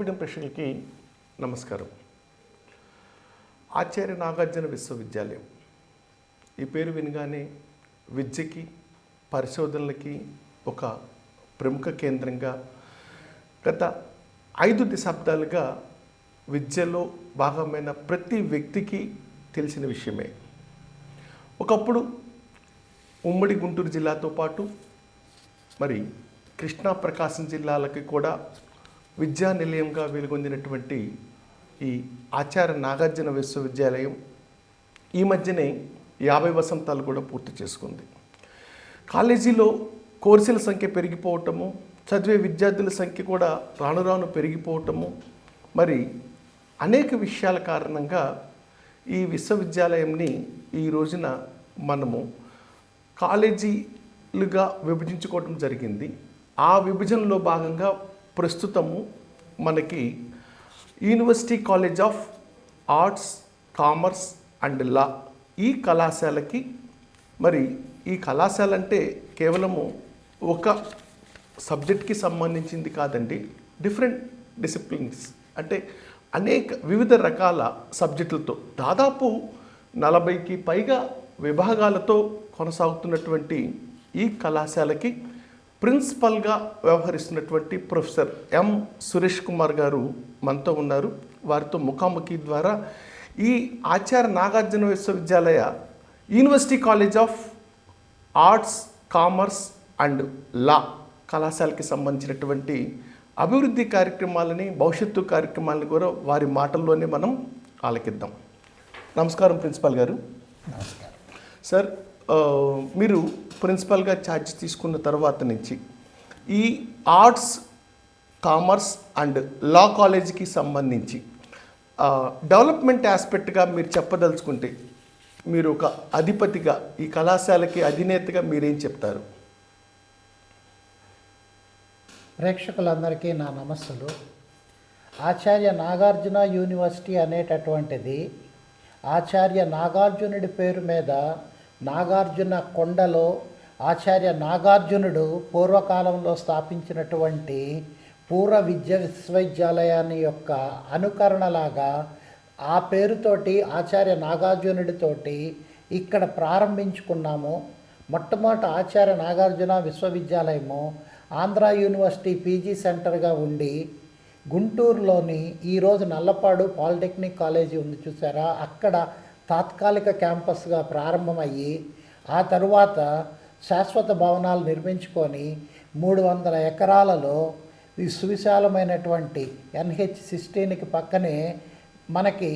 Medium ప్రేక్షకులకి నమస్కారం. ఆచార్య నాగార్జున విశ్వవిద్యాలయం ఈ పేరు వినగానే విద్యకి పరిశోధనలకి ఒక ప్రముఖ కేంద్రంగా గత 5 దశాబ్దాలుగా విద్యలో భాగమైన ప్రతి వ్యక్తికి తెలిసిన విషయమే. ఒకప్పుడు ఉమ్మడి గుంటూరు జిల్లాతో పాటు మరి కృష్ణా ప్రకాశం జిల్లాలకి కూడా విద్యా నిలయంగా వెలుగొందినటువంటి ఈ ఆచార్య నాగార్జున విశ్వవిద్యాలయం ఈ మధ్యనే 50 వసంతాలు కూడా పూర్తి చేసుకుంది. కాలేజీలో కోర్సుల సంఖ్య పెరిగిపోవటము, చదివే విద్యార్థుల సంఖ్య కూడా రాను రాను పెరిగిపోవటము, మరి అనేక విషయాల కారణంగా ఈ విశ్వవిద్యాలయంని ఈ రోజున మనము కాలేజీలుగా విభజించుకోవటం జరిగింది. ఆ విభజనలో భాగంగా ప్రస్తుతము మనకి university college of arts, commerce and law ఈ కళాశాలకి, మరి ఈ కళాశాల అంటే కేవలము ఒక సబ్జెక్ట్కి సంబంధించింది కాదండి, డిఫరెంట్ డిసిప్లిన్స్ అంటే అనేక వివిధ రకాల సబ్జెక్టులతో దాదాపు 40కి పైగా విభాగాలతో కొనసాగుతున్నటువంటి ఈ కళాశాలకి ప్రిన్సిపల్గా వ్యవహరిస్తున్నటువంటి ప్రొఫెసర్ ఎం సురేష్ కుమార్ గారు మనతో ఉన్నారు. వారితో ముఖాముఖి ద్వారా ఈ ఆచార్య నాగార్జున విశ్వవిద్యాలయ university college of arts, commerce and law కళాశాలకి సంబంధించినటువంటి అభివృద్ధి కార్యక్రమాలని, భవిష్యత్తు కార్యక్రమాలని కూడా వారి మాటల్లోనే మనం ఆలకిద్దాం. నమస్కారం ప్రిన్సిపాల్ గారు. నమస్కారం సార్. మీరు ప్రిన్సిపల్గా ఛార్జ్ తీసుకున్న తర్వాత నుంచి ఈ ఆర్ట్స్, కామర్స్ అండ్ లా కాలేజీకి సంబంధించి డెవలప్మెంట్ ఆస్పెక్ట్గా మీరు చెప్పదలుచుకుంటే, మీరు ఒక అధిపతిగా, ఈ కళాశాలకి అధినేతగా మీరేం చెప్తారు? ప్రేక్షకులందరికీ నా నమస్సులు. ఆచార్య నాగార్జున యూనివర్సిటీ అనేటటువంటిది ఆచార్య నాగార్జునుడి పేరు మీద నాగార్జున కొండలో ఆచార్య నాగార్జునుడు పూర్వకాలంలో స్థాపించినటువంటి పూర్వ విశ్వవిద్యాలయాన్ని యొక్క అనుకరణలాగా ఆ పేరుతోటి ఆచార్య నాగార్జునుడితోటి ఇక్కడ ప్రారంభించుకున్నాము. మొట్టమొదట ఆచార్య నాగార్జున విశ్వవిద్యాలయము ఆంధ్ర యూనివర్సిటీ పీజీ సెంటర్గా ఉండి గుంటూరులోని ఈరోజు నల్లపాడు పాలిటెక్నిక్ కాలేజీ ఉంది చూసారా, అక్కడ తాత్కాలిక క్యాంపస్గా ప్రారంభమయ్యి ఆ తరువాత శాశ్వత భవనాలు నిర్మించుకొని 300 ఎకరాలలో ఈ సువిశాలమైనటువంటి NH16కి పక్కనే మనకి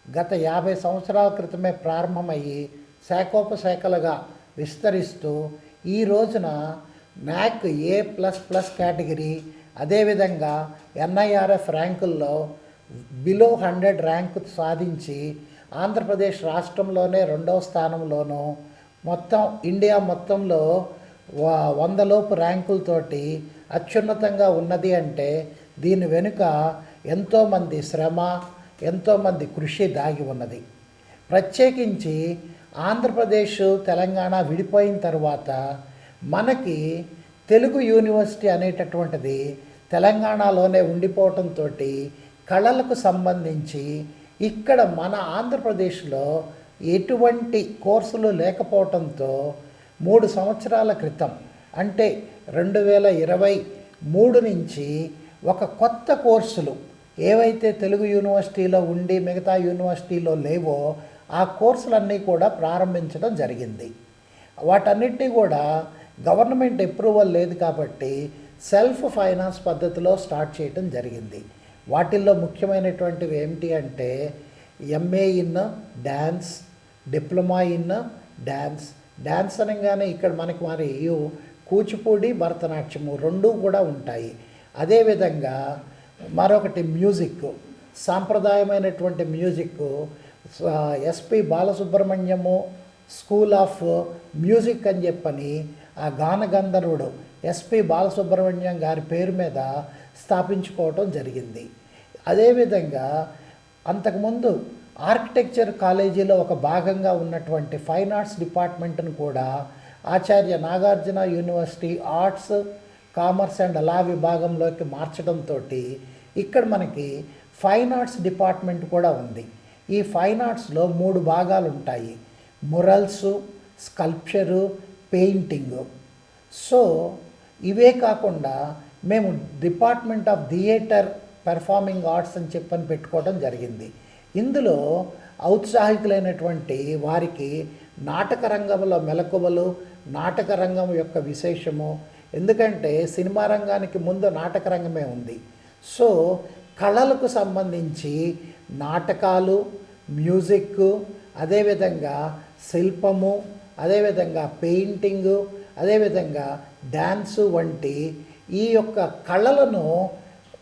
గత 50 సంవత్సరాల క్రితమే ప్రారంభమయ్యి శాఖోపశాఖలుగా విస్తరిస్తూ ఈ రోజున NAC A++ కేటగిరీ, అదేవిధంగా NIRF ర్యాంకుల్లో బిలో 100 ర్యాంకు సాధించి ఆంధ్రప్రదేశ్ రాష్ట్రంలోనే 2వ స్థానంలోనూ, మొత్తం ఇండియా మొత్తంలో 100 లోపు ర్యాంకులతోటి అత్యున్నతంగా ఉన్నది అంటే దీని వెనుక ఎంతోమంది శ్రమ, ఎంతోమంది కృషి దాగి ఉన్నది. ప్రత్యేకించి ఆంధ్రప్రదేశ్, తెలంగాణ విడిపోయిన తర్వాత మనకి తెలుగు యూనివర్సిటీ అనేటటువంటిది తెలంగాణలోనే ఉండిపోవటంతో కళలకు సంబంధించి ఇక్కడ మన ఆంధ్రప్రదేశ్లో ఎటువంటి కోర్సులు లేకపోవడంతో 3 సంవత్సరాల క్రితం అంటే 2023 నుంచి ఒక కొత్త కోర్సులు ఏవైతే తెలుగు యూనివర్సిటీలో ఉండి మిగతా యూనివర్సిటీలో లేవో ఆ కోర్సులన్నీ కూడా ప్రారంభించడం జరిగింది. వాటన్నిటినీ కూడా గవర్నమెంట్ అప్రూవల్ లేదు కాబట్టి సెల్ఫ్ ఫైనాన్స్ పద్ధతిలో స్టార్ట్ చేయడం జరిగింది. వాటిల్లో ముఖ్యమైనటువంటివి ఏమిటి అంటే MA in dance, diploma in dance అనగానే ఇక్కడ మనకి మరి కూచిపూడి, భరతనాట్యము 2 కూడా ఉంటాయి. అదేవిధంగా మరొకటి మ్యూజిక్, సాంప్రదాయమైనటువంటి music SP Balasubrahmanyam school of music అని చెప్పని ఆ గాన గంధర్వుడు SP బాలసుబ్రహ్మణ్యం గారి పేరు మీద స్థాపించుకోవటం జరిగింది. అదేవిధంగా అంతకుముందు ఆర్కిటెక్చర్ కాలేజీలో ఒక భాగంగా ఉన్నటువంటి ఫైన్ ఆర్ట్స్ డిపార్ట్మెంట్ను కూడా Acharya Nagarjuna university arts, commerce and law విభాగంలోకి మార్చడంతో ఇక్కడ మనకి ఫైన్ ఆర్ట్స్ డిపార్ట్మెంట్ కూడా ఉంది. ఈ ఫైన్ ఆర్ట్స్లో 3 భాగాలు ఉంటాయి: మురల్స్, స్కల్ప్చరు, పెయింటింగు. సో ఇవే కాకుండా మేము department of theatre performing arts అని చెప్పని పెట్టుకోవడం జరిగింది. ఇందులో ఔత్సాహికులైనటువంటి వారికి నాటక రంగంలో మెలకువలు, నాటక రంగం యొక్క విశేషము, ఎందుకంటే సినిమా రంగానికి ముందు నాటక రంగమే ఉంది. సో కళలకు సంబంధించి నాటకాలు, మ్యూజిక్, అదేవిధంగా శిల్పము, అదేవిధంగా పెయింటింగు, అదేవిధంగా డ్యాన్సు వంటి ఈ యొక్క కళలను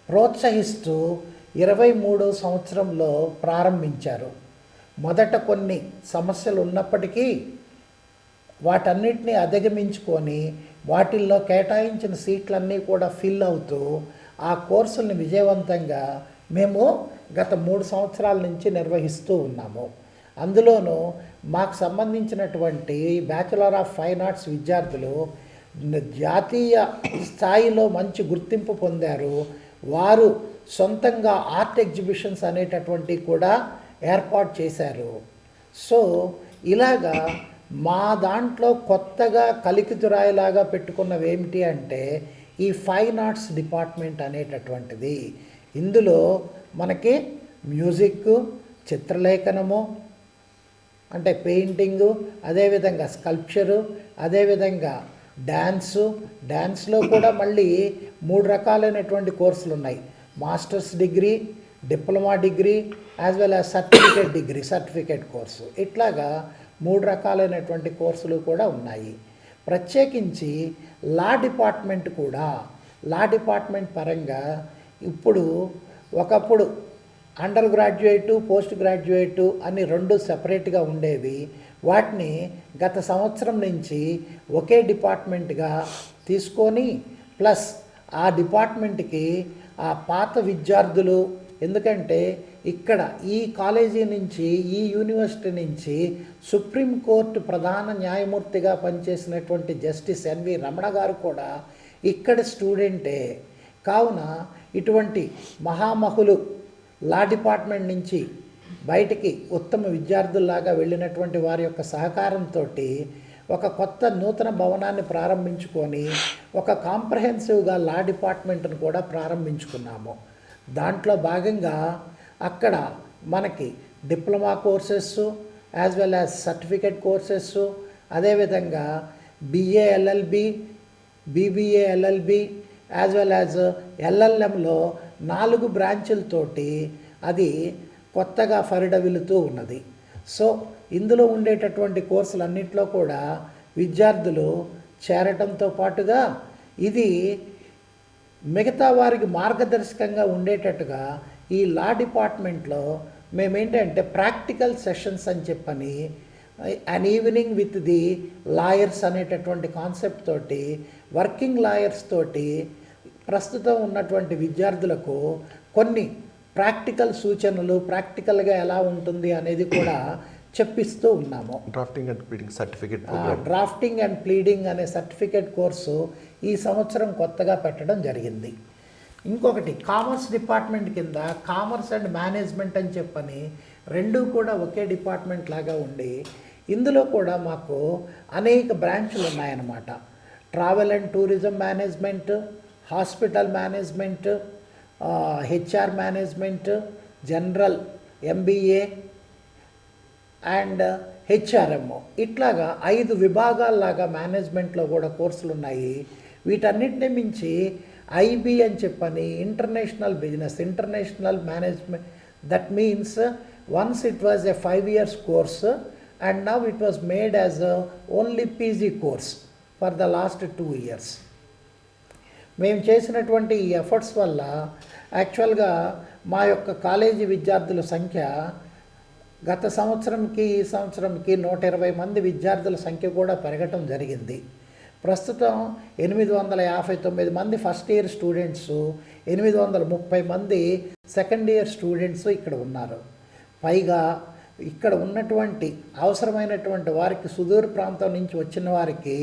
ప్రోత్సహిస్తూ 23వ సంవత్సరంలో ప్రారంభించారు. మొదట కొన్ని సమస్యలు ఉన్నప్పటికీ వాటన్నిటిని అధిగమించుకొని వాటిల్లో కేటాయించిన సీట్లన్నీ కూడా ఫిల్ అవుతూ ఆ కోర్సుల్ని విజయవంతంగా మేము గత 3 సంవత్సరాల నుంచి నిర్వహిస్తూ ఉన్నాము. అందులోనూ మాకు సంబంధించినటువంటి బ్యాచులర్ ఆఫ్ ఫైన్ ఆర్ట్స్ విద్యార్థులు జాతీయ స్థాయిలో మంచి గుర్తింపు పొందారు. వారు సొంతంగా ఆర్ట్ ఎగ్జిబిషన్స్ అనేటటువంటివి కూడా ఏర్పాటు చేశారు. సో ఇలాగా మా దాంట్లో కొత్తగా కలికితురాయిలాగా పెట్టుకున్నవి ఏమిటి అంటే ఈ ఫైన్ ఆర్ట్స్ డిపార్ట్మెంట్ అనేటటువంటిది. ఇందులో మనకి మ్యూజిక్, చిత్రలేఖనము అంటే పెయింటింగు, అదేవిధంగా స్కల్ప్చరు, అదేవిధంగా డ్యాన్స్లో కూడా మళ్ళీ 3 రకాలైనటువంటి కోర్సులు ఉన్నాయి: masters degree, diploma degree, as well as certificate course. ఇట్లాగా 3 రకాలైనటువంటి కోర్సులు కూడా ఉన్నాయి. ప్రత్యేకించి లా డిపార్ట్మెంట్ పరంగా ఇప్పుడు ఒకప్పుడు అండర్ గ్రాడ్యుయేటు, పోస్ట్ గ్రాడ్యుయేటు అని 2 సెపరేట్గా ఉండేవి. వాటిని గత సంవత్సరం నుంచి ఒకే డిపార్ట్మెంట్గా తీసుకొని ప్లస్ ఆ డిపార్ట్మెంట్కి ఆ పాత విద్యార్థులు, ఎందుకంటే ఇక్కడ ఈ కాలేజీ నుంచి, ఈ యూనివర్సిటీ నుంచి సుప్రీంకోర్టు ప్రధాన న్యాయమూర్తిగా పనిచేసినటువంటి జస్టిస్ ఎన్వి రమణ గారు కూడా ఇక్కడ స్టూడెంటే. కావున ఇటువంటి మహామహులు లా డిపార్ట్మెంట్ నుంచి బయటికి ఉత్తమ విద్యార్థుల్లాగా వెళ్ళినటువంటి వారి యొక్క సహకారంతో ఒక కొత్త నూతన భవనాన్ని ప్రారంభించుకొని ఒక కాంప్రహెన్సివ్గా లా డిపార్ట్మెంట్ను కూడా ప్రారంభించుకున్నాము. దాంట్లో భాగంగా అక్కడ మనకి diploma courses as well as certificate courses, అదేవిధంగా BA LLB, BBA LLB as well as ఎల్ఎల్ఎంలో 4 బ్రాంచులతోటి అది కొత్తగా ఫరిడవిల్లుతూ ఉన్నది. సో ఇందులో ఉండేటటువంటి కోర్సులన్నింటిలో కూడా విద్యార్థులు చేరటంతో పాటుగా ఇది మిగతా వారికి మార్గదర్శకంగా ఉండేటట్టుగా ఈ లా డిపార్ట్మెంట్లో మేమేంటంటే ప్రాక్టికల్ సెషన్స్ అని చెప్పని అన్ ఈవినింగ్ విత్ ది లాయర్స్ అనేటటువంటి కాన్సెప్ట్ తోటి, వర్కింగ్ లాయర్స్ తోటి ప్రస్తుతం ఉన్నటువంటి విద్యార్థులకు కొన్ని ప్రాక్టికల్ సూచనలు, ప్రాక్టికల్గా ఎలా ఉంటుంది అనేది కూడా చెప్పిస్తూ ఉన్నాము. డ్రాఫ్టింగ్ అండ్ ప్లీడింగ్ అనే సర్టిఫికేట్ కోర్సు ఈ సంవత్సరం కొత్తగా పెట్టడం జరిగింది. ఇంకొకటి కామర్స్ డిపార్ట్మెంట్ కింద కామర్స్ అండ్ మేనేజ్మెంట్ అని చెప్పని 2 కూడా ఒకే డిపార్ట్మెంట్ లాగా ఉండి ఇందులో కూడా మాకు అనేక బ్రాంచ్లు ఉన్నాయన్నమాట. Travel and tourism management, hospital management, HR management, general MBA and HRM, ఇట్లాగా 5 విభాగాల్లాగా మేనేజ్మెంట్లో కూడా కోర్సులు ఉన్నాయి. వీటన్నిటిని మించి ఐబీ అని చెప్పని international business, international management, that means once it was a 5 years course and now it was made as only PG course for the last 2 years. మేము చేసినటువంటి ఈ ఎఫర్ట్స్ వల్ల యాక్చువల్గా మా యొక్క కాలేజీ విద్యార్థుల సంఖ్య గత సంవత్సరంకి ఈ సంవత్సరంకి 120 మంది విద్యార్థుల సంఖ్య కూడా పెరగటం జరిగింది. ప్రస్తుతం 859 మంది ఫస్ట్ ఇయర్ స్టూడెంట్స్, 830 మంది సెకండ్ ఇయర్ స్టూడెంట్స్ ఇక్కడ ఉన్నారు. పైగా ఇక్కడ ఉన్నటువంటి అవసరమైనటువంటి వారికి, సుదూర ప్రాంతం నుంచి వచ్చిన వారికి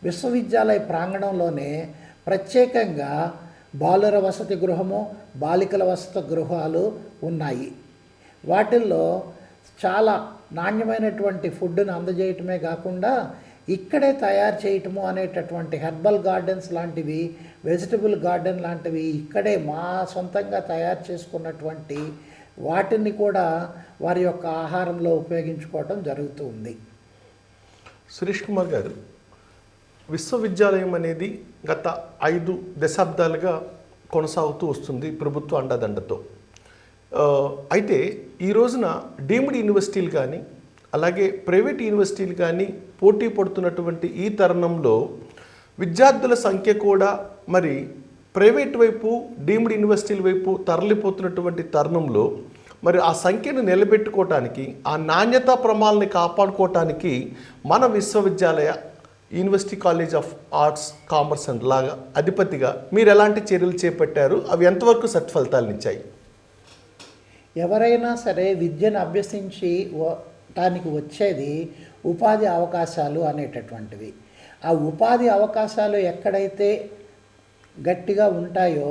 విశ్వవిద్యాలయ ప్రాంగణంలోనే ప్రత్యేకంగా బాలుర వసతి గృహము, బాలికల వసతి గృహాలు ఉన్నాయి. వాటిల్లో చాలా నాణ్యమైనటువంటి ఫుడ్ను అందజేయటమే కాకుండా ఇక్కడే తయారు చేయటము అనేటటువంటి హెర్బల్ గార్డెన్స్ లాంటివి, వెజిటబుల్ గార్డెన్ లాంటివి ఇక్కడే మా సొంతంగా తయారు చేసుకున్నటువంటి వాటిని కూడా వారి యొక్క ఆహారంలో ఉపయోగించుకోవటం జరుగుతూ ఉంది. సురేష్ కుమార్ గారు, విశ్వవిద్యాలయం అనేది గత 5 దశాబ్దాలుగా కొనసాగుతూ వస్తుంది ప్రభుత్వ అండదండతో. అయితే ఈ రోజున డీమ్డ్ యూనివర్సిటీలు కానీ అలాగే ప్రైవేట్ యూనివర్సిటీలు కానీ పోటీ పడుతున్నటువంటి ఈ తరుణంలో విద్యార్థుల సంఖ్య కూడా మరి ప్రైవేట్ వైపు డీమ్డ్ యూనివర్సిటీల వైపు తరలిపోతున్నటువంటి తరుణంలో మరి ఆ సంఖ్యను నిలబెట్టుకోవటానికి, ఆ నాణ్యతా ప్రమాణాలని కాపాడుకోవటానికి మన విశ్వవిద్యాలయ university college of arts, commerce and లాగా అధిపతిగా మీరు ఎలాంటి చర్యలు చేపట్టారు? అవి ఎంతవరకు సత్ఫలితాలను ఇచ్చాయి? ఎవరైనా సరే విద్యను అభ్యసించి దానికి వచ్చేది ఉపాధి అవకాశాలు అనేటటువంటివి. ఆ ఉపాధి అవకాశాలు ఎక్కడైతే గట్టిగా ఉంటాయో,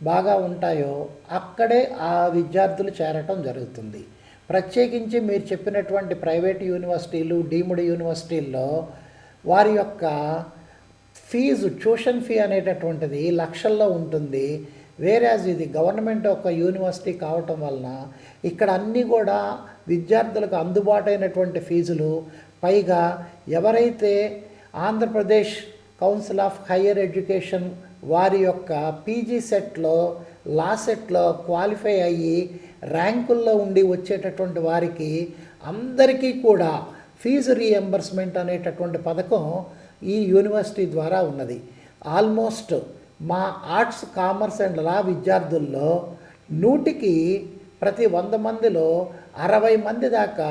బాగా ఉంటాయో అక్కడే ఆ విద్యార్థులు చేరటం జరుగుతుంది. ప్రత్యేకించి మీరు చెప్పినటువంటి ప్రైవేట్ యూనివర్సిటీలు, డీమ్డ్ యూనివర్సిటీల్లో వారి యొక్క ఫీజు, ట్యూషన్ ఫీ అనేటటువంటిది లక్షల్లో ఉంటుంది. వేరేజ్ ఇది గవర్నమెంట్ ఒక యూనివర్సిటీ కావటం వలన ఇక్కడ అన్నీ కూడా విద్యార్థులకు అందుబాటైనటువంటి ఫీజులు. పైగా ఎవరైతే Andhra Pradesh council of higher education వారి యొక్క పీజీ సెట్లో, లా సెట్లో క్వాలిఫై అయ్యి ర్యాంకుల్లో ఉండి వచ్చేటటువంటి వారికి అందరికీ కూడా ఫీజు రీఎంబర్స్మెంట్ అనేటటువంటి పథకం ఈ యూనివర్సిటీ ద్వారా ఉన్నది. ఆల్మోస్ట్ మా ఆర్ట్స్, కామర్స్ అండ్ లా విద్యార్థుల్లో 100కి ప్రతి 100 మందిలో 60 మంది దాకా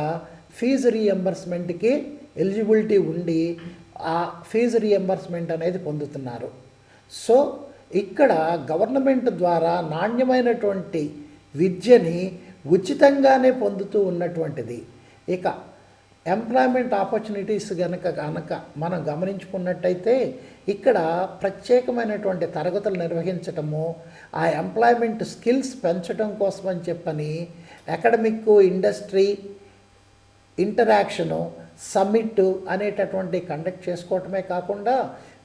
ఫీజు రీఎంబర్స్మెంట్కి ఎలిజిబిలిటీ ఉండి ఆ ఫీజు రీఎంబర్స్మెంట్ అనేది పొందుతున్నారు. సో ఇక్కడ గవర్నమెంట్ ద్వారా నాణ్యమైనటువంటి విద్యని ఉచితంగానే పొందుతూ ఉన్నటువంటిది. ఇక ఎంప్లాయ్మెంట్ ఆపర్చునిటీస్ కనుక మనం గమనించుకున్నట్టయితే ఇక్కడ ప్రత్యేకమైనటువంటి తరగతులు నిర్వహించటము, ఆ ఎంప్లాయ్మెంట్ స్కిల్స్ పెంచడం కోసమని చెప్పని అకాడమిక్, ఇండస్ట్రీ ఇంటరాక్షను, సమ్మిట్ అనేటటువంటి కండక్ట్ చేసుకోవటమే కాకుండా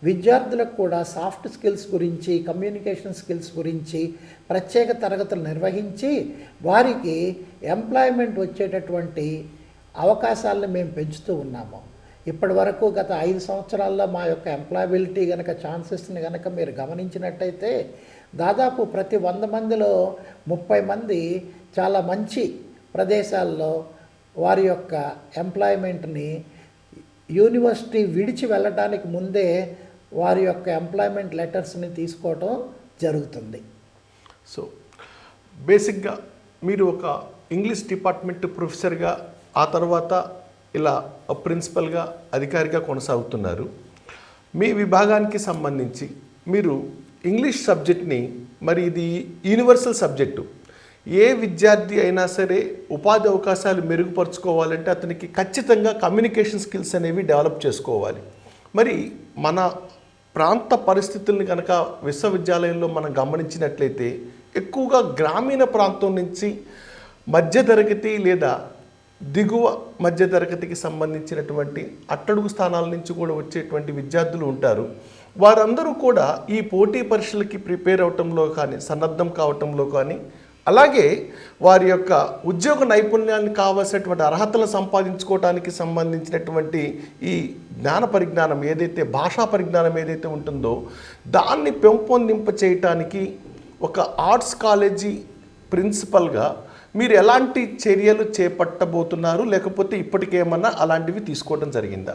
విద్యార్థులకు కూడా సాఫ్ట్ స్కిల్స్ గురించి, కమ్యూనికేషన్ స్కిల్స్ గురించి ప్రత్యేక తరగతులు నిర్వహించి వారికి ఎంప్లాయ్మెంట్ వచ్చేటటువంటి అవకాశాలను మేము పెంచుతూ ఉన్నాము. ఇప్పటి వరకు గత 5 సంవత్సరాల్లో మా యొక్క ఎంప్లాయబిలిటీ కనుక, ఛాన్సెస్ని కనుక మీరు గమనించినట్టయితే దాదాపు ప్రతి 100 మందిలో 30 మంది చాలా మంచి ప్రదేశాల్లో వారి యొక్క ఎంప్లాయ్మెంట్ని యూనివర్సిటీ విడిచి వెళ్ళడానికి ముందే వారి యొక్క ఎంప్లాయ్మెంట్ లెటర్స్ని తీసుకోవటం జరుగుతుంది. సో బేసిక్గా మీరు ఒక ఇంగ్లీష్ డిపార్ట్మెంట్ ప్రొఫెసర్గా, ఆ తర్వాత ఇలా ప్రిన్సిపల్గా, అధికారిగా కొనసాగుతున్నారు. మీ విభాగానికి సంబంధించి మీరు ఇంగ్లీష్ సబ్జెక్ట్ని, మరి ఇది యూనివర్సల్ సబ్జెక్టు, ఏ విద్యార్థి అయినా సరే ఉపాధి అవకాశాలు మెరుగుపరుచుకోవాలంటే అతనికి ఖచ్చితంగా కమ్యూనికేషన్ స్కిల్స్ అనేవి డెవలప్ చేసుకోవాలి. మరి మన ప్రాంత పరిస్థితుల్ని కనుక విశ్వవిద్యాలయంలో మనం గమనించినట్లయితే ఎక్కువగా గ్రామీణ ప్రాంతం నుంచి మధ్యతరగతి లేదా దిగువ మధ్యతరగతికి సంబంధించినటువంటి అట్టడుగు స్థానాల నుంచి కూడా వచ్చేటువంటి విద్యార్థులు ఉంటారు. వారందరూ కూడా ఈ పోటీ పరీక్షలకి ప్రిపేర్ అవటంలో కానీ, సన్నద్ధం కావటంలో కానీ, అలాగే వారి యొక్క ఉద్యోగ నైపుణ్యానికి కావాల్సినటువంటి అర్హతలను సంపాదించుకోవడానికి సంబంధించినటువంటి ఈ జ్ఞాన పరిజ్ఞానం ఏదైతే, భాషా పరిజ్ఞానం ఏదైతే ఉంటుందో దాన్ని పెంపొందింప చేయటానికి ఒక ఆర్ట్స్ కాలేజీ ప్రిన్సిపల్గా మీరు ఎలాంటి చర్యలు చేపట్టబోతున్నారు? లేకపోతే ఇప్పటికేమన్నా అలాంటివి తీసుకోవడం జరిగిందా?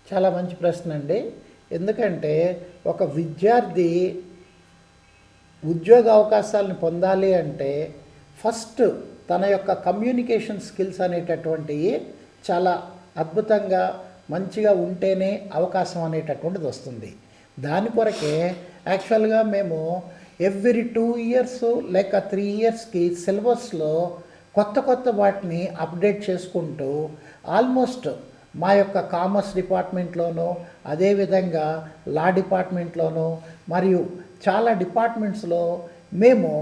చాలా మంచి ప్రశ్న అండి. ఎందుకంటే ఒక విద్యార్థి ఉద్యోగ అవకాశాలను పొందాలి అంటే ఫస్ట్ తన యొక్క కమ్యూనికేషన్ స్కిల్స్ అనేటటువంటివి చాలా అద్భుతంగా, మంచిగా ఉంటేనే అవకాశం అనేటటువంటిది వస్తుంది. దాని కొరకే యాక్చువల్గా మేము ఎవ్రీ 2 ఇయర్స్ లేక 3 ఇయర్స్కి సిలబస్లో కొత్త వాటిని అప్డేట్ చేసుకుంటూ ఆల్మోస్ట్ మా యొక్క కామర్స్ డిపార్ట్మెంట్లోనూ, అదేవిధంగా లా డిపార్ట్మెంట్లోనూ మరియు చాలా డిపార్ట్మెంట్స్లో మేము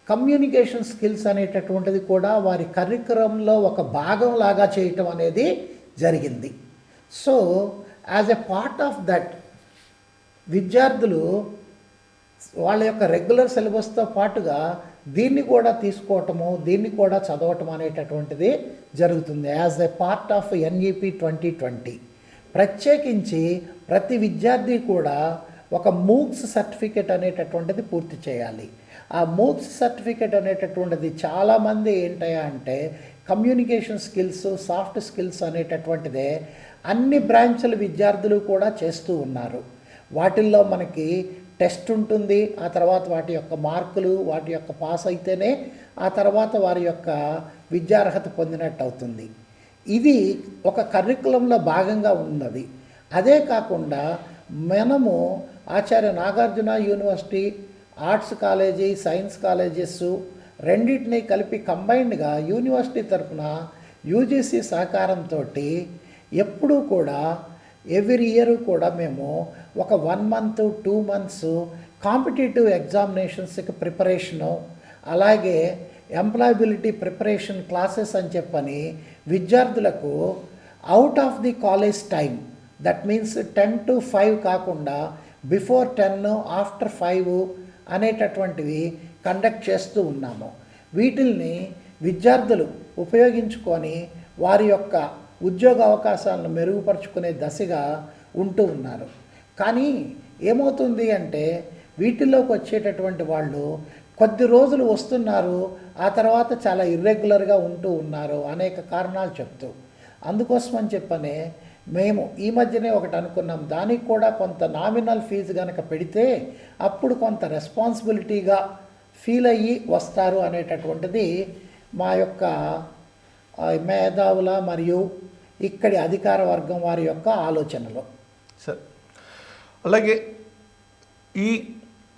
కమ్యూనికేషన్ స్కిల్స్ అనేటటువంటిది కూడా వారి కరికులంలో ఒక భాగం లాగా చేయటం అనేది జరిగింది. So as a part of that విద్యార్థులు వాళ్ళ యొక్క రెగ్యులర్ సిలబస్తో పాటుగా దీన్ని కూడా తీసుకోవటము, దీన్ని కూడా చదవటం అనేటటువంటిది జరుగుతుంది as a part of NEP 2020. ప్రత్యేకించి ప్రతి విద్యార్థి కూడా ఒక మూక్స్ సర్టిఫికెట్ అనేటటువంటిది పూర్తి చేయాలి. ఆ మూక్స్ సర్టిఫికెట్ అనేటటువంటిది చాలామంది ఏంటయ్యా అంటే కమ్యూనికేషన్ స్కిల్స్, సాఫ్ట్ స్కిల్స్ అనేటటువంటిదే అన్ని బ్రాంచ్ల విద్యార్థులు కూడా చేస్తూ ఉన్నారు. వాటిల్లో మనకి టెస్ట్ ఉంటుంది, ఆ తర్వాత వాటి యొక్క మార్కులు, వాటి యొక్క పాస్ అయితేనే ఆ తర్వాత వారి యొక్క విద్యార్హత పొందినట్టు అవుతుంది. ఇది ఒక కరికులంలో భాగంగా ఉన్నది. అదే కాకుండా మనము ఆచార్య నాగార్జున యూనివర్సిటీ, ఆర్ట్స్ కాలేజీ, సైన్స్ కాలేజెస్ రెండింటినీ కలిపి కంబైన్డ్గా యూనివర్సిటీ తరఫున UGC సహకారంతో ఎప్పుడూ కూడా ఎవ్రీ ఇయర్ కూడా మేము ఒక 1 month 2 months కాంపిటేటివ్ ఎగ్జామినేషన్స్కి ప్రిపరేషను, అలాగే ఎంప్లాయబిలిటీ ప్రిపరేషన్ క్లాసెస్ అని చెప్పని విద్యార్థులకు out of the college time, that means 10 to 5 కాకుండా బిఫోర్ 10, ఆఫ్టర్ 5 అనేటటువంటివి కండక్ట్ చేస్తూ ఉన్నాము. వీటిల్ని విద్యార్థులు ఉపయోగించుకొని వారి యొక్క ఉద్యోగ అవకాశాలను మెరుగుపరుచుకునే దశగా ఉంటూ ఉన్నారు. కానీ ఏమవుతుంది అంటే వీటిల్లోకి వచ్చేటటువంటి వాళ్ళు కొద్ది రోజులు వస్తున్నారు, ఆ తర్వాత చాలా ఇర్రెగ్యులర్గా ఉంటూ ఉన్నారు అనేక కారణాలు చెప్తూ. అందుకోసమని చెప్పనే మేము ఈ మధ్యనే ఒకటి అనుకున్నాం, దానికి కూడా కొంత నామినల్ ఫీజు కనుక పెడితే అప్పుడు కొంత రెస్పాన్సిబిలిటీగా ఫీల్ అయ్యి వస్తారు అనేటటువంటిది మా యొక్క మేధావుల మరియు ఇక్కడి అధికార వర్గం వారి యొక్క ఆలోచనలు. సార్, అలాగే ఈ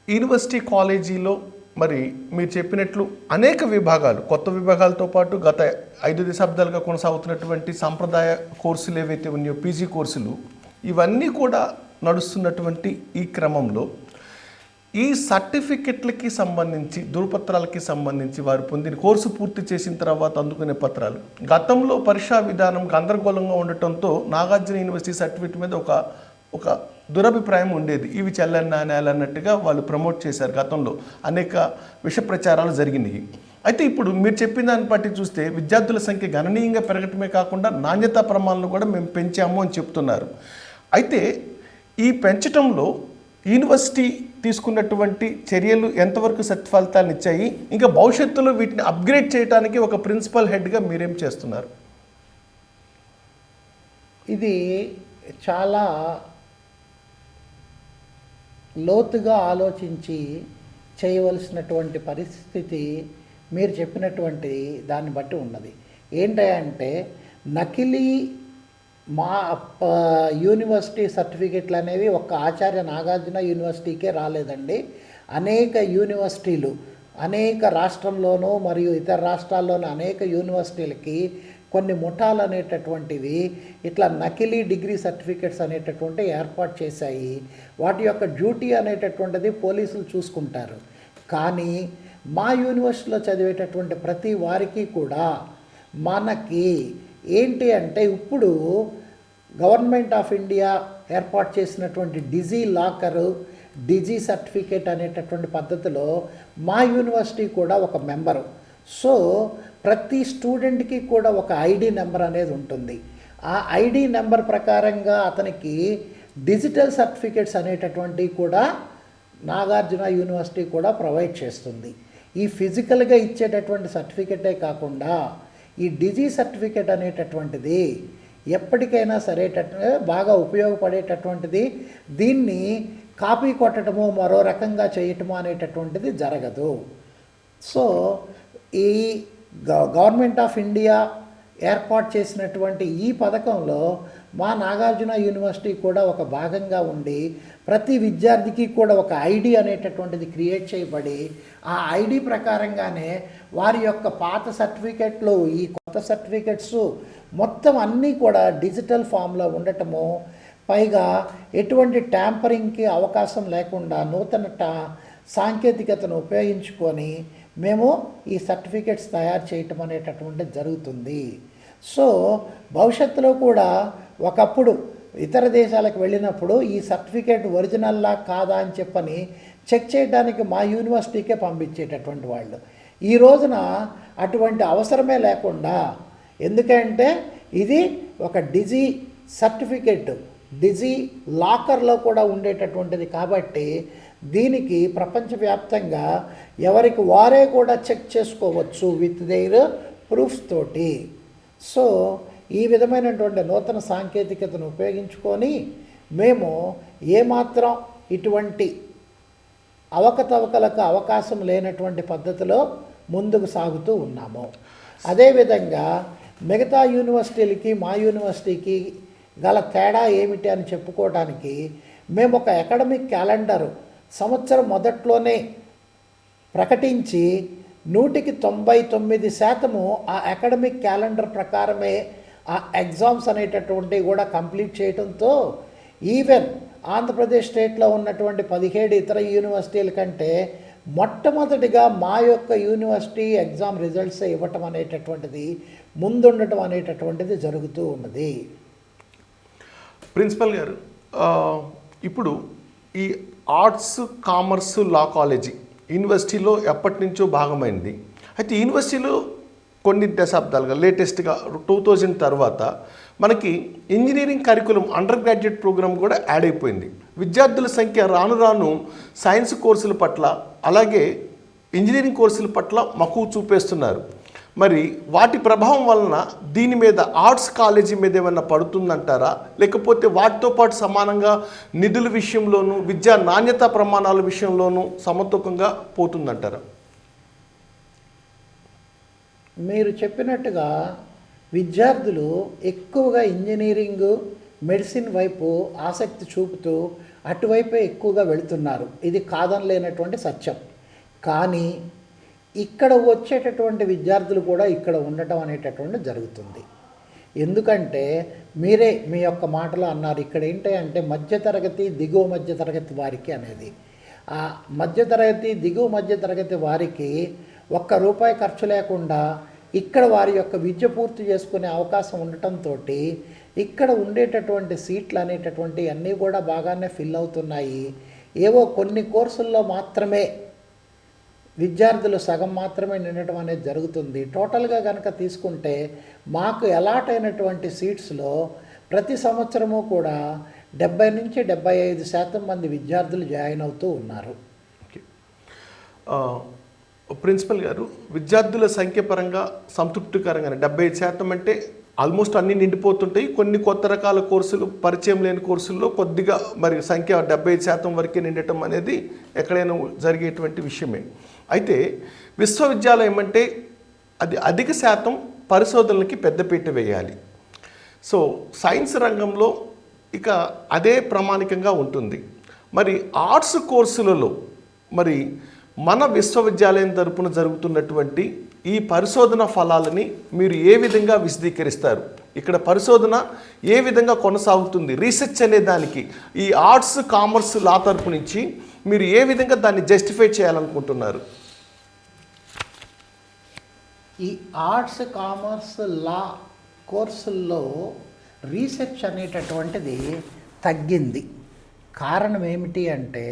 యూనివర్సిటీ కాలేజీలో మరి మీరు చెప్పినట్లు అనేక విభాగాలు, కొత్త విభాగాలతో పాటు గత 5 దశాబ్దాలుగా కొనసాగుతున్నటువంటి సాంప్రదాయ కోర్సులు ఏవైతే ఉన్నాయో, PG కోర్సులు, ఇవన్నీ కూడా నడుస్తున్నటువంటి ఈ క్రమంలో ఈ సర్టిఫికెట్లకి సంబంధించి, ధృవపత్రాలకి సంబంధించి వారు పొందిన కోర్సు పూర్తి చేసిన తర్వాత అందుకునే పత్రాలు, గతంలో పరీక్షా విధానం గందరగోళంగా ఉండటంతో నాగార్జున యూనివర్సిటీ సర్టిఫికెట్ మీద ఒక దురభిప్రాయం ఉండేది. ఇవి చెల్లని నాణ్యాలు అన్నట్టుగా వాళ్ళు ప్రమోట్ చేశారు. గతంలో అనేక విష ప్రచారాలు జరిగినాయి. అయితే ఇప్పుడు మీరు చెప్పిన దాన్ని బట్టి చూస్తే విద్యార్థుల సంఖ్య గణనీయంగా పెరగటమే కాకుండా నాణ్యతా ప్రమాణాలను కూడా మేము పెంచాము అని చెప్తున్నారు. అయితే ఈ పెంచడంలో యూనివర్సిటీ తీసుకున్నటువంటి చర్యలు ఎంతవరకు సత్ఫలితాలను ఇచ్చాయి, ఇంకా భవిష్యత్తులో వీటిని అప్గ్రేడ్ చేయడానికి ఒక ప్రిన్సిపల్ హెడ్గా మీరేం చేస్తున్నారు? ఇది చాలా లోతుగా ఆలోచించి చేయవలసినటువంటి పరిస్థితి మీరు చెప్పినటువంటి దాన్ని బట్టి ఉన్నది. ఏంటంటే నకిలీ యూనివర్సిటీ సర్టిఫికెట్లు అనేవి ఒక్క ఆచార్య నాగార్జున యూనివర్సిటీకే రాలేదండి. అనేక యూనివర్సిటీలు, అనేక రాష్ట్రంలోనూ మరియు ఇతర రాష్ట్రాల్లోనూ అనేక యూనివర్సిటీలకి కొన్ని ముఠాలు అనేటటువంటివి ఇట్లా నకిలీ డిగ్రీ సర్టిఫికెట్స్ అనేటటువంటి ఏర్పాటు చేశాయి. వాటి యొక్క డ్యూటీ అనేటటువంటిది పోలీసులు చూసుకుంటారు. కానీ మా యూనివర్సిటీలో చదివేటటువంటి ప్రతి వారికి కూడా మనకి ఏంటి అంటే ఇప్పుడు గవర్నమెంట్ ఆఫ్ ఇండియా ఏర్పాటు చేసినటువంటి డిజీ లాకరు, డిజీ సర్టిఫికేట్ అనేటటువంటి పద్ధతిలో మా యూనివర్సిటీ కూడా ఒక మెంబరు. సో ప్రతి స్టూడెంట్కి కూడా ఒక ID నెంబర్ అనేది ఉంటుంది. ఆ ID నెంబర్ ప్రకారంగా అతనికి డిజిటల్ సర్టిఫికేట్స్ అనేటటువంటివి కూడా నాగార్జున యూనివర్సిటీ కూడా ప్రొవైడ్ చేస్తుంది. ఈ ఫిజికల్గా ఇచ్చేటటువంటి సర్టిఫికేటే కాకుండా ఈ డిజీ సర్టిఫికేట్ అనేటటువంటిది ఎప్పటికైనా బాగా ఉపయోగపడేటటువంటిది. దీన్ని కాపీ కొట్టడము, మరో రకంగా చేయటము అనేటటువంటిది జరగదు. సో ఈ గవర్నమెంట్ ఆఫ్ ఇండియా ఏర్పాటు చేసినటువంటి ఈ పథకంలో మా నాగార్జున యూనివర్సిటీ కూడా ఒక భాగంగా ఉండి ప్రతి విద్యార్థికి కూడా ఒక ఐడి అనేటటువంటిది క్రియేట్ చేయబడి ఆ ఐడి ప్రకారంగానే వారి యొక్క పాత సర్టిఫికెట్లు ఈ కొత్త సర్టిఫికెట్స్ మొత్తం అన్నీ కూడా డిజిటల్ ఫామ్లో ఉండటము, పైగా ఎటువంటి ట్యాంపరింగ్కి అవకాశం లేకుండా నూతన సాంకేతికతను ఉపయోగించుకొని మేము ఈ సర్టిఫికెట్స్ తయారు చేయటం అనేటటువంటిది జరుగుతుంది. సో భవిష్యత్తులో కూడా ఒకప్పుడు ఇతర దేశాలకు వెళ్ళినప్పుడు ఈ సర్టిఫికేట్ ఒరిజినల్లా కాదా అని చెప్పని చెక్ చేయడానికి మా యూనివర్సిటీకే పంపించేటటువంటి వాళ్ళు. ఈ రోజున అటువంటి అవసరమే లేకుండా, ఎందుకంటే ఇది ఒక డిజీ సర్టిఫికేట్, డిజీ లాకర్లో కూడా ఉండేటటువంటిది కాబట్టి దీనికి ప్రపంచవ్యాప్తంగా ఎవరికి వారే కూడా చెక్ చేసుకోవచ్చు విత్ దేర్ ప్రూఫ్స్ తోటి. సో ఈ విధమైనటువంటి నూతన సాంకేతికతను ఉపయోగించుకొని మేము ఏమాత్రం ఇటువంటి అవకతవకలకు అవకాశం లేనటువంటి పద్ధతిలో ముందుకు సాగుతూ ఉన్నాము. అదేవిధంగా మిగతా యూనివర్సిటీలకి మా యూనివర్సిటీకి గల తేడా ఏమిటి అని చెప్పుకోవడానికి మేము ఒక అకాడమిక్ క్యాలెండరు సంవత్సరం మొదట్లోనే ప్రకటించి 99% ఆ అకాడమిక్ క్యాలెండర్ ప్రకారమే ఆ ఎగ్జామ్స్ అనేటటువంటివి కూడా కంప్లీట్ చేయడంతో ఈవెన్ ఆంధ్రప్రదేశ్ స్టేట్లో ఉన్నటువంటి 17 ఇతర యూనివర్సిటీల కంటే మొట్టమొదటిగా మా యొక్క యూనివర్సిటీ ఎగ్జామ్ రిజల్ట్స్ ఇవ్వటం అనేటటువంటిది ముందుండటం అనేటటువంటిది జరుగుతూ ఉన్నది. ప్రిన్సిపల్ గారు, ఇప్పుడు ఈ ఆర్ట్స్ కామర్స్ లా కాలేజీ యూనివర్సిటీలో ఎప్పటి నుంచో భాగమైంది. అయితే యూనివర్సిటీలో కొన్ని దశాబ్దాలుగా లేటెస్ట్గా 2000 తర్వాత మనకి engineering curriculum undergraduate programme కూడా యాడ్ అయిపోయింది. విద్యార్థుల సంఖ్య రాను రాను సైన్స్ కోర్సుల పట్ల అలాగే ఇంజనీరింగ్ కోర్సుల పట్ల మక్కువ చూపేస్తున్నారు. మరి వాటి ప్రభావం వలన దీని మీద ఆర్ట్స్ కాలేజీ మీద ఏమైనా పడుతుందంటారా, లేకపోతే వాటితో పాటు సమానంగా నిధుల విషయంలోనూ విద్యా నాణ్యతా ప్రమాణాల విషయంలోనూ సమతూకంగా పోతుందంటారా? మీరు చెప్పినట్టుగా విద్యార్థులు ఎక్కువగా ఇంజనీరింగ్, మెడిసిన్ వైపు ఆసక్తి చూపుతూ అటువైపే ఎక్కువగా వెళుతున్నారు. ఇది కాదనలేనటువంటి సత్యం. కానీ ఇక్కడ వచ్చేటటువంటి విద్యార్థులు కూడా ఇక్కడ ఉండటం అనేటటువంటి జరుగుతుంది. ఎందుకంటే మీరే మీ యొక్క మాటలో అన్నారు, ఇక్కడ ఏంటంటే మధ్యతరగతి దిగువ మధ్యతరగతి వారికి అనేది. ఆ మధ్యతరగతి దిగువ మధ్యతరగతి వారికి ₹1 ఖర్చు లేకుండా ఇక్కడ వారి యొక్క విద్య పూర్తి చేసుకునే అవకాశం ఉండటంతో ఇక్కడ ఉండేటటువంటి సీట్లు అనేటటువంటి అన్నీ కూడా బాగానే ఫిల్ అవుతున్నాయి. ఏవో కొన్ని కోర్సుల్లో మాత్రమే విద్యార్థులు సగం మాత్రమే నిండటం అనేది జరుగుతుంది. టోటల్గా కనుక తీసుకుంటే మాకు అలాట్ అయినటువంటి సీట్స్లో ప్రతి సంవత్సరము కూడా 70 నుంచి 75% మంది విద్యార్థులు జాయిన్ అవుతూ ఉన్నారు. ప్రిన్సిపల్ గారు, విద్యార్థుల సంఖ్య పరంగా సంతృప్తికరంగానే 75% అంటే ఆల్మోస్ట్ అన్నీ నిండిపోతుంటాయి. కొన్ని కొత్త రకాల కోర్సులు, పరిచయం లేని కోర్సుల్లో కొద్దిగా మరి సంఖ్య 75% వరకే నిండటం అనేది ఎక్కడైనా జరిగేటువంటి విషయమే. అయితే విశ్వవిద్యాలయం అంటే అది అధిక శాతం పరిశోధనలకి పెద్దపీట వేయాలి. సో సైన్స్ రంగంలో ఇక అదే ప్రామాణికంగా ఉంటుంది. మరి ఆర్ట్స్ కోర్సులలో మరి మన విశ్వవిద్యాలయం తరపున జరుగుతున్నటువంటి ఈ పరిశోధన ఫలాలని మీరు ఏ విధంగా విశదీకరిస్తారు? ఇక్కడ పరిశోధన ఏ విధంగా కొనసాగుతుంది? రీసెర్చ్ అనే దానికి ఈ ఆర్ట్స్ కామర్స్ లా తరపు నుంచి మీరు ఏ విధంగా దాన్ని జస్టిఫై చేయాలనుకుంటున్నారు? ఈ ఆర్ట్స్ కామర్స్ లా కోర్సుల్లో రీసెర్చ్ అనేటటువంటిది తగ్గింది. కారణం ఏమిటి అంటే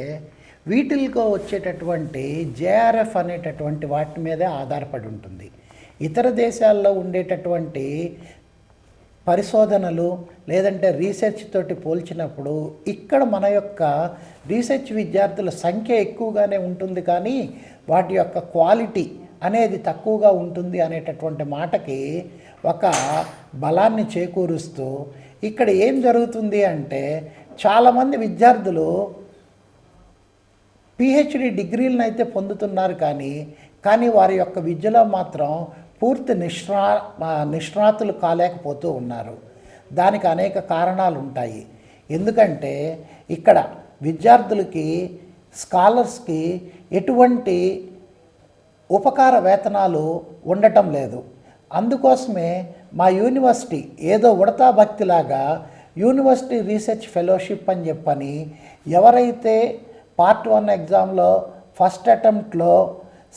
వీటిల్లో వచ్చేటటువంటి జేఆర్ఎఫ్ అనేటటువంటి వాటి మీదే ఆధారపడి ఉంటుంది. ఇతర దేశాల్లో ఉండేటటువంటి పరిశోధనలు లేదంటే రీసెర్చ్ తోటి పోల్చినప్పుడు ఇక్కడ మన యొక్క రీసెర్చ్ విద్యార్థుల సంఖ్య ఎక్కువగానే ఉంటుంది, కానీ వాటి యొక్క క్వాలిటీ అనేది తక్కువగా ఉంటుంది అనేటటువంటి మాటకి ఒక బలాన్ని చేకూరుస్తూ ఇక్కడ ఏం జరుగుతుంది అంటే చాలామంది విద్యార్థులు పిహెచ్డి డిగ్రీలను అయితే పొందుతున్నారు, కానీ వారి యొక్క విద్యలో మాత్రం పూర్తి నిష్ణాతులు కాలేకపోతూ ఉన్నారు. దానికి అనేక కారణాలు ఉంటాయి. ఎందుకంటే ఇక్కడ విద్యార్థులకి స్కాలర్స్కి ఎటువంటి ఉపకార వేతనాలు ఉండటం లేదు. అందుకోసమే మా యూనివర్సిటీ ఏదో ఉడతా భక్తిలాగా యూనివర్సిటీ రీసెర్చ్ ఫెలోషిప్ అని చెప్పని ఎవరైతే పార్ట్ 1 ఎగ్జామ్లో ఫస్ట్ అటెంప్ట్లో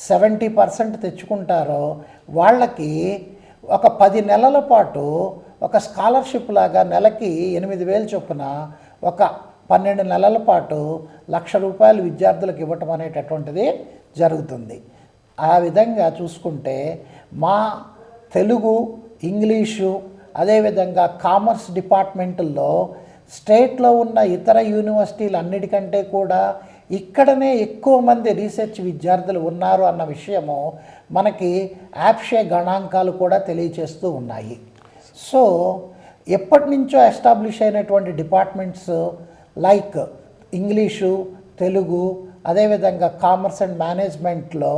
70% తెచ్చుకుంటారో వాళ్ళకి ఒక 10 నెలల పాటు ఒక స్కాలర్షిప్ లాగా నెలకి 8,000 చొప్పున ఒక 12 నెలల పాటు ₹1,00,000 విద్యార్థులకు ఇవ్వటం అనేటటువంటిది జరుగుతుంది. ఆ విధంగా చూసుకుంటే మా తెలుగు, ఇంగ్లీషు, అదేవిధంగా కామర్స్ డిపార్ట్మెంట్లో స్టేట్లో ఉన్న ఇతర యూనివర్సిటీలు అన్నిటికంటే కూడా ఇక్కడనే ఎక్కువ మంది రీసెర్చ్ విద్యార్థులు ఉన్నారు అన్న విషయము మనకి యాప్షే గణాంకాలు కూడా తెలియచేస్తూ ఉన్నాయి. సో ఎప్పటి నుంచో ఎస్టాబ్లిష్ అయినటువంటి డిపార్ట్మెంట్స్ లైక్ ఇంగ్లీషు, తెలుగు, అదేవిధంగా కామర్స్ అండ్ మేనేజ్మెంట్లో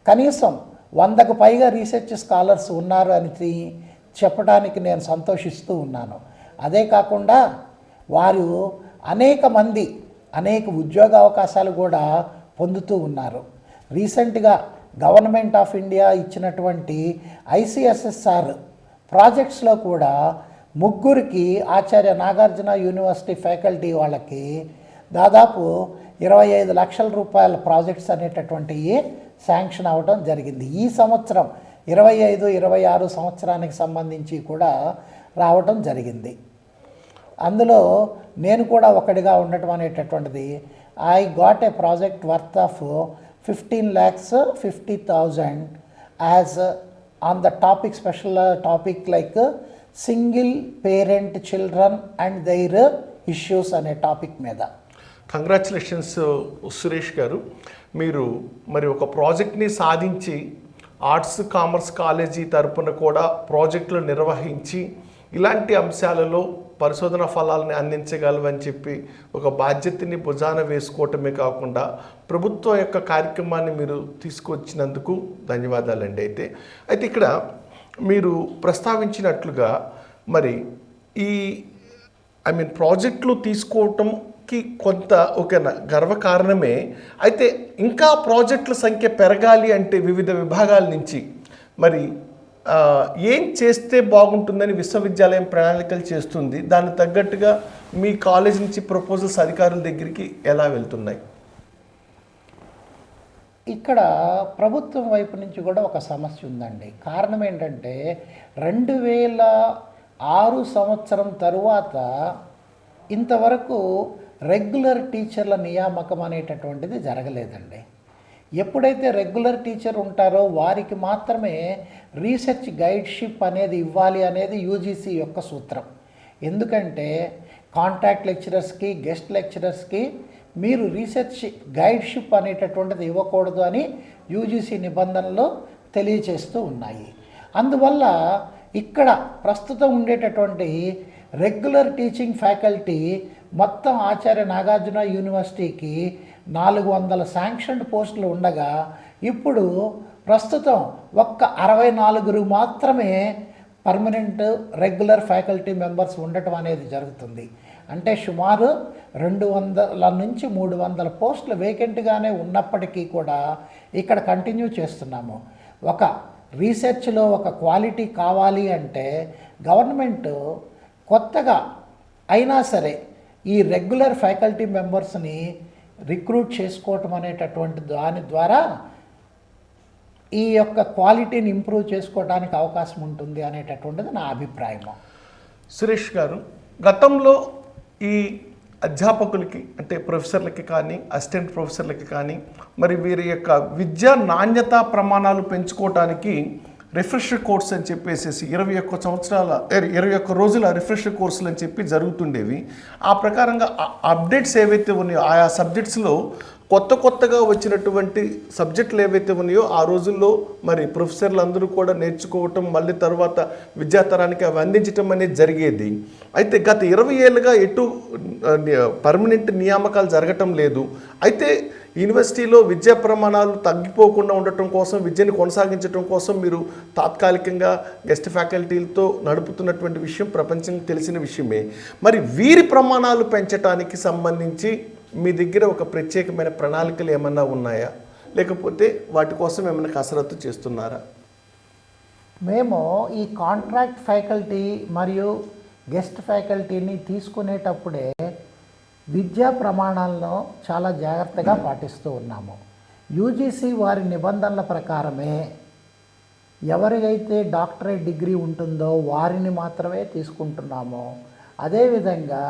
కనీసం 100కు పైగా రీసెర్చ్ స్కాలర్స్ ఉన్నారు అని చెప్పడానికి నేను సంతోషిస్తూ ఉన్నాను. అదే కాకుండా వారు అనేక మంది అనేక ఉద్యోగ అవకాశాలు కూడా పొందుతూ ఉన్నారు. రీసెంట్గా గవర్నమెంట్ ఆఫ్ ఇండియా ఇచ్చినటువంటి ICSSR ప్రాజెక్ట్స్లో కూడా 3 ఆచార్య నాగార్జున యూనివర్సిటీ ఫ్యాకల్టీ వాళ్ళకి దాదాపు 25 లక్షల రూపాయల ప్రాజెక్ట్స్ అనేటటువంటివి శాంక్షన్ అవ్వడం జరిగింది. ఈ సంవత్సరం 25-26 సంవత్సరానికి సంబంధించి కూడా రావడం జరిగింది. అందులో నేను కూడా ఒకటిగా ఉండటం అనేటటువంటిది I got a project worth of 15,50,000 as on the topic, special topic like single parent children and their issues అనే టాపిక్ మీద. కంగ్రాచులేషన్స్ సురేష్ గారు. మీరు మరి ఒక ప్రాజెక్ట్ని సాధించి ఆర్ట్స్ కామర్స్ కాలేజీ తరపున కూడా ప్రాజెక్టులు నిర్వహించి ఇలాంటి అంశాలలో పరిశోధన ఫలాలని అందించగలవని చెప్పి ఒక బాధ్యతని భుజాన వేసుకోవటమే కాకుండా ప్రభుత్వం యొక్క కార్యక్రమాన్ని మీరు తీసుకొచ్చినందుకు ధన్యవాదాలండి. అయితే ఇక్కడ మీరు ప్రస్తావించినట్లుగా మరి ఈ ప్రాజెక్టులు తీసుకోవటంకి కొంత ఒక గర్వకారణమే. అయితే ఇంకా ప్రాజెక్టుల సంఖ్య పెరగాలి అంటే వివిధ విభాగాల నుంచి మరి ఏం చేస్తే బాగుంటుందని విశ్వవిద్యాలయం ప్రణాళికలు చేస్తుంది. దానికి తగ్గట్టుగా మీ కాలేజ్ నుంచి ప్రపోజల్స్ అధికారుల దగ్గరికి ఎలా వెళ్తున్నాయి? ఇక్కడ ప్రభుత్వం వైపు నుంచి కూడా ఒక సమస్య ఉందండి. కారణం ఏంటంటే 2006 సంవత్సరం తరువాత ఇంతవరకు రెగ్యులర్ టీచర్ల నియామకం అనేటటువంటిది జరగలేదండి. ఎప్పుడైతే రెగ్యులర్ టీచర్ ఉంటారో వారికి మాత్రమే రీసెర్చ్ గైడ్షిప్ అనేది ఇవ్వాలి అనేది UGC యొక్క సూత్రం. ఎందుకంటే కాంట్రాక్ట్ లెక్చరర్స్కి, గెస్ట్ లెక్చరర్స్కి మీరు రీసెర్చ్ గైడ్షిప్ అనేటటువంటిది ఇవ్వకూడదు అని UGC నిబంధనలు తెలియచేస్తూ ఉన్నాయి. అందువల్ల ఇక్కడ ప్రస్తుతం ఉండేటటువంటి రెగ్యులర్ టీచింగ్ ఫ్యాకల్టీ మొత్తం ఆచార్య నాగార్జున యూనివర్సిటీకి 400 శాంక్షన్డ్ పోస్టులు ఉండగా ఇప్పుడు ప్రస్తుతం ఒక్క 64 మాత్రమే పర్మనెంట్ రెగ్యులర్ ఫ్యాకల్టీ మెంబర్స్ ఉండటం అనేది జరుగుతుంది. అంటే సుమారు 200 నుంచి 300 పోస్టులు వేకెంట్గానే ఉన్నప్పటికీ కూడా ఇక్కడ కంటిన్యూ చేస్తున్నాము. ఒక రీసెర్చ్లో ఒక క్వాలిటీ కావాలి అంటే గవర్నమెంట్ కొత్తగా అయినా సరే ఈ రెగ్యులర్ ఫ్యాకల్టీ మెంబర్స్ని రిక్రూట్ చేసుకోవటం అనేటటువంటి దాని ద్వారా ఈ యొక్క క్వాలిటీని ఇంప్రూవ్ చేసుకోవడానికి అవకాశం ఉంటుంది అనేటటువంటిది నా అభిప్రాయం. సురేష్ గారు, గతంలో ఈ అధ్యాపకులకి అంటే ప్రొఫెసర్లకి కానీ అసిస్టెంట్ ప్రొఫెసర్లకి కానీ మరి వీరి యొక్క విద్యా నాణ్యత ప్రమాణాలు పెంచుకోవడానికి రిఫ్రెషర్ కోర్స్ అని చెప్పేసి 21 రోజుల రిఫ్రెషర్ కోర్సులు అని చెప్పి జరుగుతుండేవి. ఆ ప్రకారంగా అప్డేట్స్ ఏవైతే ఉన్నాయో ఆయా సబ్జెక్ట్స్లో కొత్తగా వచ్చినటువంటి సబ్జెక్టులు ఏవైతే ఉన్నాయో ఆ రోజుల్లో మరి ప్రొఫెసర్లు అందరూ కూడా నేర్చుకోవటం, మళ్ళీ తర్వాత విద్యాతరానికి అవి అందించటం అనేది జరిగేది. అయితే గత 20 ఏళ్ళుగా ఎటు పర్మనెంట్ నియామకాలు జరగటం లేదు. అయితే యూనివర్సిటీలో విద్యా ప్రమాణాలు తగ్గిపోకుండా ఉండటం కోసం, విద్యను కొనసాగించడం కోసం మీరు తాత్కాలికంగా గెస్ట్ ఫ్యాకల్టీలతో నడుపుతున్నటువంటి విషయం ప్రపంచానికి తెలిసిన విషయమే. మరి వీరి ప్రమాణాలు పెంచడానికి సంబంధించి మీ దగ్గర ఒక ప్రత్యేకమైన ప్రణాళికలు ఏమన్నా ఉన్నాయా, లేకపోతే వాటి కోసం ఏమైనా కసరత్తు చేస్తున్నారా? మేము ఈ కాంట్రాక్ట్ ఫ్యాకల్టీ మరియు గెస్ట్ ఫ్యాకల్టీని తీసుకునేటప్పుడే విద్యా ప్రమాణాలను చాలా జాగ్రత్తగా పాటిస్తూ ఉన్నాము. యూజీసీ వారి నిబంధనల ప్రకారమే ఎవరికైతే డాక్టరేట్ డిగ్రీ ఉంటుందో వారిని మాత్రమే తీసుకుంటున్నాము. అదేవిధంగా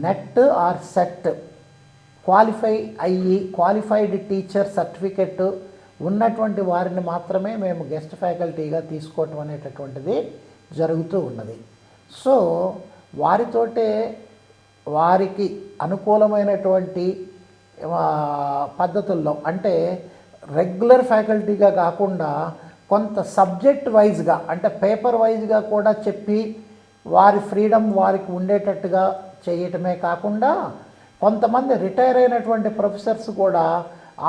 NET or SET qualified teacher certificate ఉన్నటువంటి వారిని మాత్రమే మేము గెస్ట్ ఫ్యాకల్టీగా తీసుకోవటం అనేటటువంటిది జరుగుతూ ఉన్నది. సో వారితోటే వారికి అనుకూలమైనటువంటి పద్ధతుల్లో, అంటే రెగ్యులర్ ఫ్యాకల్టీగా కాకుండా కొంత సబ్జెక్ట్ వైజ్గా, అంటే పేపర్ వైజ్గా కూడా చెప్పి వారి ఫ్రీడమ్ వారికి ఉండేటట్టుగా చేయటమే కాకుండా కొంతమంది రిటైర్ అయినటువంటి ప్రొఫెసర్స్ కూడా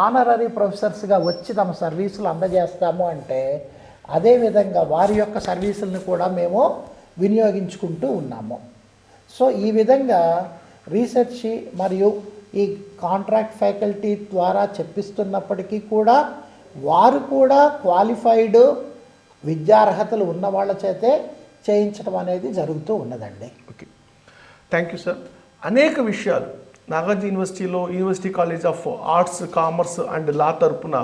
ఆనరరీ ప్రొఫెసర్స్గా వచ్చి తమ సర్వీసులు అందజేస్తాము అంటే అదేవిధంగా వారి యొక్క సర్వీసులను కూడా మేము వినియోగించుకుంటూ ఉన్నాము. సో ఈ విధంగా రీసెర్చ్ మరియు ఈ కాంట్రాక్ట్ ఫ్యాకల్టీ ద్వారా చెప్పిస్తున్నప్పటికీ కూడా వారు కూడా క్వాలిఫైడ్ విద్యార్హతలు ఉన్న వాళ్ళ చేతే చేయించడం అనేది జరుగుతూ ఉన్నదండి. Okay, thank you sir. అనేక విషయాలు నాగార్జున యూనివర్సిటీలో, university college of arts, commerce and law తరపున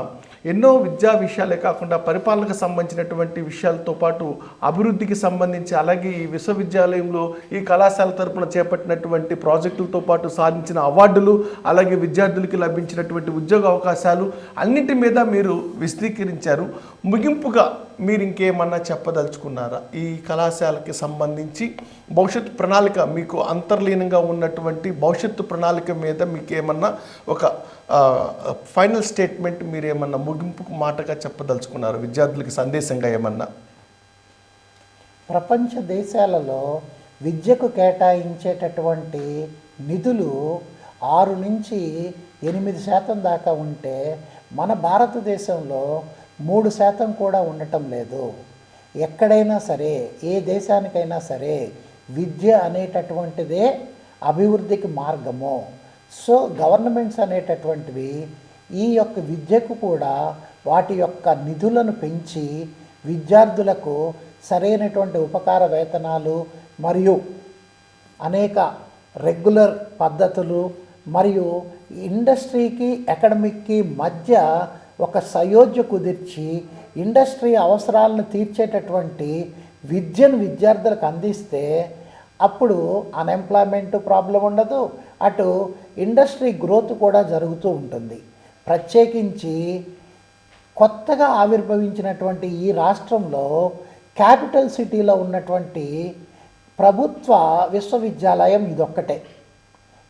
ఎన్నో విద్యా విషయాలే కాకుండా పరిపాలనకు సంబంధించినటువంటి విషయాలతో పాటు అభివృద్ధికి సంబంధించి, అలాగే ఈ విశ్వవిద్యాలయంలో ఈ కళాశాల తరపున చేపట్టినటువంటి ప్రాజెక్టులతో పాటు సాధించిన అవార్డులు, అలాగే విద్యార్థులకి లభించినటువంటి ఉద్యోగ అవకాశాలు అన్నిటి మీద మీరు విశదీకరించారు. ముగింపుగా మీరు ఇంకేమన్నా చెప్పదలుచుకున్నారా? ఈ కళాశాలకి సంబంధించి భవిష్యత్తు ప్రణాళిక, మీకు అంతర్లీనంగా ఉన్నటువంటి భవిష్యత్తు ప్రణాళిక మీద మీకు ఏమన్నా ఒక ఫైనల్ స్టేట్మెంట్ మీరు ఏమన్నా ముగింపుకు మాటగా చెప్పదలుచుకున్నారు, విద్యార్థులకి సందేశంగా ఏమన్నా? ప్రపంచ దేశాలలో విద్యకు కేటాయించేటటువంటి నిధులు 6 నుంచి 8% దాకా ఉంటే మన భారతదేశంలో 3% కూడా ఉండటం లేదు. ఎక్కడైనా సరే, ఏ దేశానికైనా సరే విద్య అనేటటువంటిదే అభివృద్ధికి మార్గము. సో గవర్నమెంట్స్ అనేటటువంటివి ఈ యొక్క విద్యకు కూడా వాటి యొక్క నిధులను పెంచి విద్యార్థులకు సరైనటువంటి ఉపకార వేతనాలు మరియు అనేక రెగ్యులర్ పద్ధతులు మరియు ఇండస్ట్రీకి అకాడమిక్కి మధ్య ఒక సయోధ్య కుదిర్చి ఇండస్ట్రీ అవసరాలను తీర్చేటటువంటి విద్యను విద్యార్థులకు అందిస్తే అప్పుడు అన్ఎంప్లాయ్మెంట్ ప్రాబ్లం ఉండదు, అటు ఇండస్ట్రీ గ్రోత్ కూడా జరుగుతూ ఉంటుంది. ప్రత్యేకించి కొత్తగా ఆవిర్భవించినటువంటి ఈ రాష్ట్రంలో క్యాపిటల్ సిటీలో ఉన్నటువంటి ప్రభుత్వ విశ్వవిద్యాలయం ఇదొక్కటే.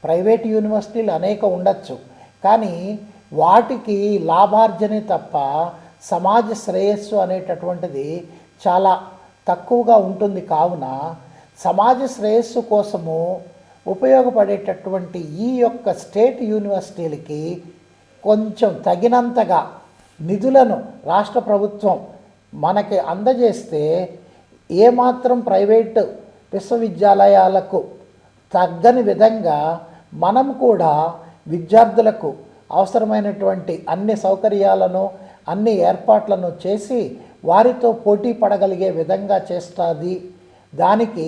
ప్రైవేట్ యూనివర్సిటీలు అనేక ఉండొచ్చు, కానీ వాటికి లాభార్జనే తప్ప సమాజ శ్రేయస్సు అనేటటువంటిది చాలా తక్కువగా ఉంటుంది. కావున సమాజ శ్రేయస్సు కోసము ఉపయోగపడేటటువంటి ఈ యొక్క స్టేట్ యూనివర్సిటీలకి కొంచెం తగినంతగా నిధులను రాష్ట్ర ప్రభుత్వం మనకి అందజేస్తే ఏమాత్రం ప్రైవేటు విశ్వవిద్యాలయాలకు తగ్గని విధంగా మనం కూడా విద్యార్థులకు అవసరమైనటువంటి అన్ని సౌకర్యాలను, అన్ని ఏర్పాట్లను చేసి వారితో పోటీ పడగలిగే విధంగా చేస్తుంది. దానికి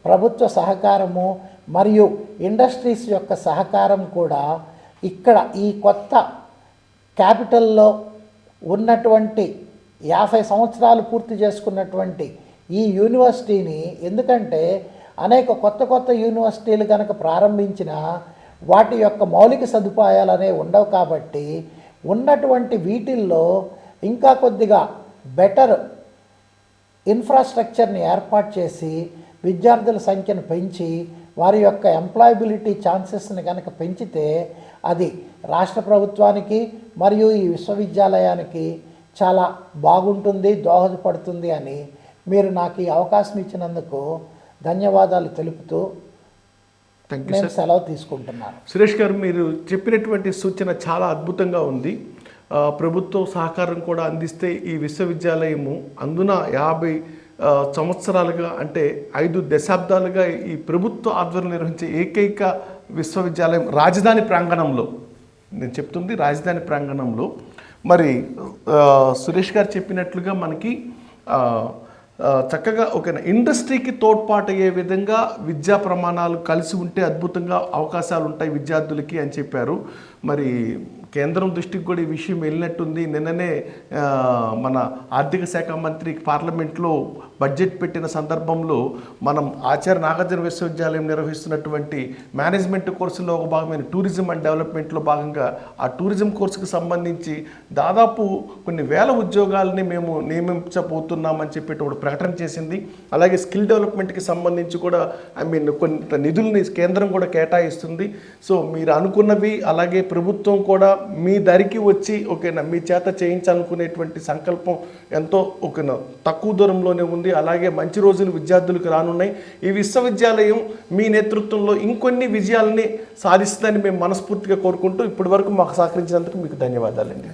ప్రభుత్వ సహకారము మరియు ఇండస్ట్రీస్ యొక్క సహకారం కూడా ఇక్కడ ఈ కొత్త క్యాపిటల్లో ఉన్నటువంటి 50 సంవత్సరాలు పూర్తి చేసుకున్నటువంటి ఈ యూనివర్సిటీని, ఎందుకంటే అనేక కొత్త యూనివర్సిటీలు కనుక ప్రారంభించిన వాటి యొక్క మౌలిక సదుపాయాలు అనేవి ఉండవు. కాబట్టి ఉన్నటువంటి వీటిల్లో ఇంకా కొద్దిగా బెటర్ ఇన్ఫ్రాస్ట్రక్చర్ని ఏర్పాటు చేసి విద్యార్థుల సంఖ్యను పెంచి వారి యొక్క ఎంప్లాయబిలిటీ ఛాన్సెస్ని కనుక పెంచితే అది రాష్ట్ర ప్రభుత్వానికి మరియు ఈ విశ్వవిద్యాలయానికి చాలా బాగుంటుంది, దోహదపడుతుంది అని మీరు నాకు ఈ అవకాశం ఇచ్చినందుకు ధన్యవాదాలు తెలుపుతూ థ్యాంక్ యూ నేను సార్. సెలవు తీసుకుంటున్నాను. సురేష్ గారు, మీరు చెప్పినటువంటి సూచన చాలా అద్భుతంగా ఉంది. ప్రభుత్వ సహకారం కూడా అందిస్తే ఈ విశ్వవిద్యాలయము అందున 50 సంవత్సరాలుగా అంటే 5 దశాబ్దాలుగా ఈ ప్రభుత్వ ఆధ్వర్యంలో నిర్వహించే ఏకైక విశ్వవిద్యాలయం రాజధాని ప్రాంగణంలో, నేను చెప్తుంది రాజధాని ప్రాంగణంలో. మరి సురేష్ గారు చెప్పినట్లుగా మనకి చక్కగా ఒక ఇండస్ట్రీకి తోడ్పాటు అయ్యే విధంగా విద్యా ప్రమాణాలు కలిసి ఉంటే అద్భుతంగా అవకాశాలు ఉంటాయి విద్యార్థులకి అని చెప్పారు. మరి కేంద్రం దృష్టికి కూడా ఈ విషయం వెళ్ళినట్టుంది. నిన్ననే మన ఆర్థిక శాఖ మంత్రి పార్లమెంట్లో బడ్జెట్ పెట్టిన సందర్భంలో మనం ఆచార్య నాగార్జున విశ్వవిద్యాలయం నిర్వహిస్తున్నటువంటి మేనేజ్మెంట్ కోర్సులో ఒక భాగమైన టూరిజం అండ్ డెవలప్మెంట్లో భాగంగా ఆ టూరిజం కోర్సుకు సంబంధించి దాదాపు కొన్ని వేల ఉద్యోగాలని మేము నియమించబోతున్నామని చెప్పి ఒక ప్రకటన చేసింది. అలాగే స్కిల్ డెవలప్మెంట్కి సంబంధించి కూడా కొంత నిధుల్ని కేంద్రం కూడా కేటాయిస్తుంది. సో మీరు అనుకున్నవి అలాగే ప్రభుత్వం కూడా మీ దరికి వచ్చి ఓకేనా మీ చేత చేయించాలనుకునేటువంటి సంకల్పం ఎంతో ఓకేనా తక్కువ దూరంలోనే ఉంది. అలాగే మంచి రోజులు విద్యార్థులకు రానున్నాయి. ఈ విశ్వవిద్యాలయం మీ నేతృత్వంలో ఇంకొన్ని విజయాలని సాధిస్తుందని మేము మనస్ఫూర్తిగా కోరుకుంటూ ఇప్పటి వరకు మాకు సహకరించినందుకు మీకు ధన్యవాదాలండి.